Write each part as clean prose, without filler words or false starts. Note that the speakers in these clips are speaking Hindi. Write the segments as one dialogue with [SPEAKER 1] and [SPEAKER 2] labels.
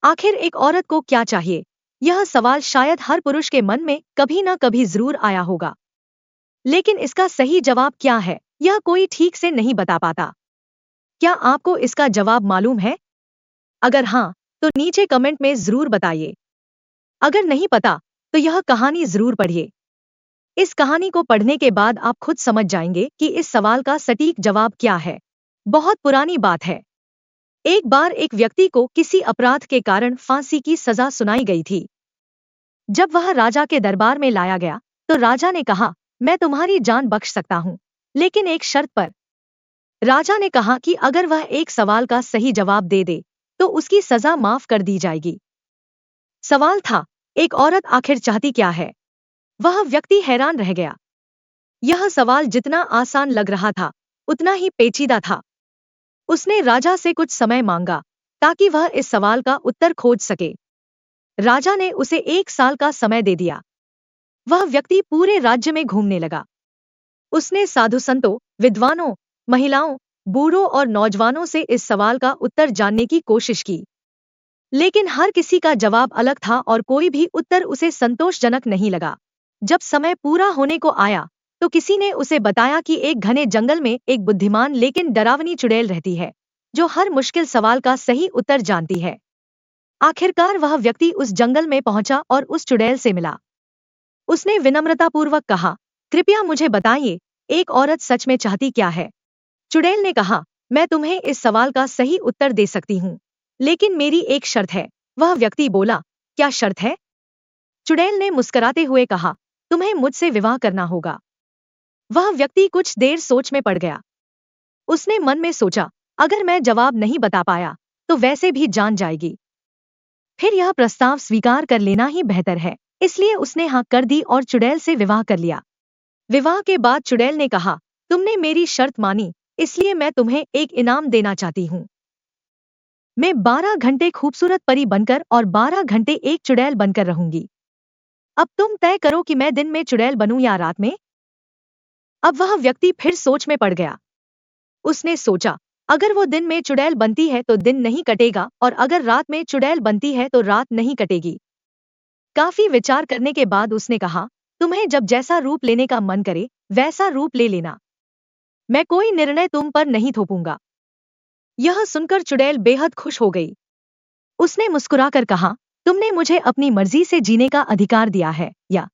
[SPEAKER 1] आखिर एक औरत को क्या चाहिए? यह सवाल शायद हर पुरुष के मन में कभी न कभी जरूर आया होगा। लेकिन इसका सही जवाब क्या है, यह कोई ठीक से नहीं बता पाता। क्या आपको इसका जवाब मालूम है? अगर हाँ, तो नीचे कमेंट में जरूर बताइए। अगर नहीं पता, तो यह कहानी जरूर पढ़िए। इस कहानी को पढ़ने के बाद आप खुद समझ जाएंगे कि इस सवाल का सटीक जवाब क्या है। बहुत पुरानी बात है। एक बार एक व्यक्ति को किसी अपराध के कारण फांसी की सजा सुनाई गई थी। जब वह राजा के दरबार में लाया गया, तो राजा ने कहा, मैं तुम्हारी जान बख्श सकता हूँ, लेकिन एक शर्त पर। राजा ने कहा कि अगर वह एक सवाल का सही जवाब दे दे, तो उसकी सजा माफ कर दी जाएगी। सवाल था, एक औरत आखिर चाहती क्या है? वह व्यक्ति हैरान रह गया। यह सवाल जितना आसान लग रहा था, उतना ही पेचीदा था। उसने राजा से कुछ समय मांगा, ताकि वह इस सवाल का उत्तर खोज सके। राजा ने उसे 1 साल का समय दे दिया। वह व्यक्ति पूरे राज्य में घूमने लगा। उसने साधु संतों, विद्वानों, महिलाओं, बूढ़ों और नौजवानों से इस सवाल का उत्तर जानने की कोशिश की। लेकिन हर किसी का जवाब अलग था और कोई भी उत्तर उसे संतोषजनक नहीं लगा। जब समय पूरा होने को आया, तो किसी ने उसे बताया कि एक घने जंगल में एक बुद्धिमान लेकिन डरावनी चुड़ैल रहती है, जो हर मुश्किल सवाल का सही उत्तर जानती है। आखिरकार वह व्यक्ति उस जंगल में पहुंचा और उस चुड़ैल से मिला। उसने विनम्रतापूर्वक कहा, कृपया मुझे बताइए, एक औरत सच में चाहती क्या है? चुड़ैल ने कहा, मैं तुम्हें इस सवाल का सही उत्तर दे सकती हूँ, लेकिन मेरी एक शर्त है। वह व्यक्ति बोला, क्या शर्त है? चुड़ैल ने मुस्कुराते हुए कहा, तुम्हें मुझसे विवाह करना होगा। वह व्यक्ति कुछ देर सोच में पड़ गया। उसने मन में सोचा, अगर मैं जवाब नहीं बता पाया, तो वैसे भी जान जाएगी। फिर यह प्रस्ताव स्वीकार कर लेना ही बेहतर है। इसलिए उसने हाँ कर दी और चुड़ैल से विवाह कर लिया। विवाह के बाद चुड़ैल ने कहा, तुमने मेरी शर्त मानी, इसलिए मैं तुम्हें एक इनाम देना चाहती हूँ। मैं 12 घंटे खूबसूरत परी बनकर और 12 घंटे एक चुड़ैल बनकर रहूंगी। अब तुम तय करो कि मैं दिन में चुड़ैल बनूं या रात में। अब वह व्यक्ति फिर सोच में पड़ गया। उसने सोचा, अगर वो दिन में चुड़ैल बनती है तो दिन नहीं कटेगा, और अगर रात में चुड़ैल बनती है तो रात नहीं कटेगी। काफी विचार करने के बाद उसने कहा, तुम्हें जब जैसा रूप लेने का मन करे, वैसा रूप ले लेना। मैं कोई निर्णय तुम पर नहीं थोपूंगा। यह सुनकर चुड़ैल बेहद खुश हो गई। उसने मुस्कुराकर कहा, तुमने मुझे अपनी मर्जी से जीने का अधिकार दिया है, या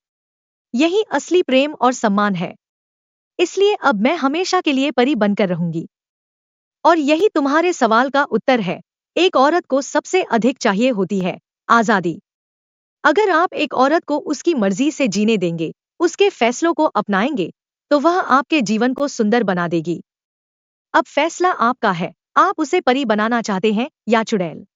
[SPEAKER 1] यही असली प्रेम और सम्मान है। इसलिए अब मैं हमेशा के लिए परी बनकर रहूंगी। और यही तुम्हारे सवाल का उत्तर है। एक औरत को सबसे अधिक चाहिए होती है आजादी। अगर आप एक औरत को उसकी मर्जी से जीने देंगे, उसके फैसलों को अपनाएंगे, तो वह आपके जीवन को सुंदर बना देगी। अब फैसला आपका है, आप उसे परी बनाना चाहते हैं या चुड़ैल।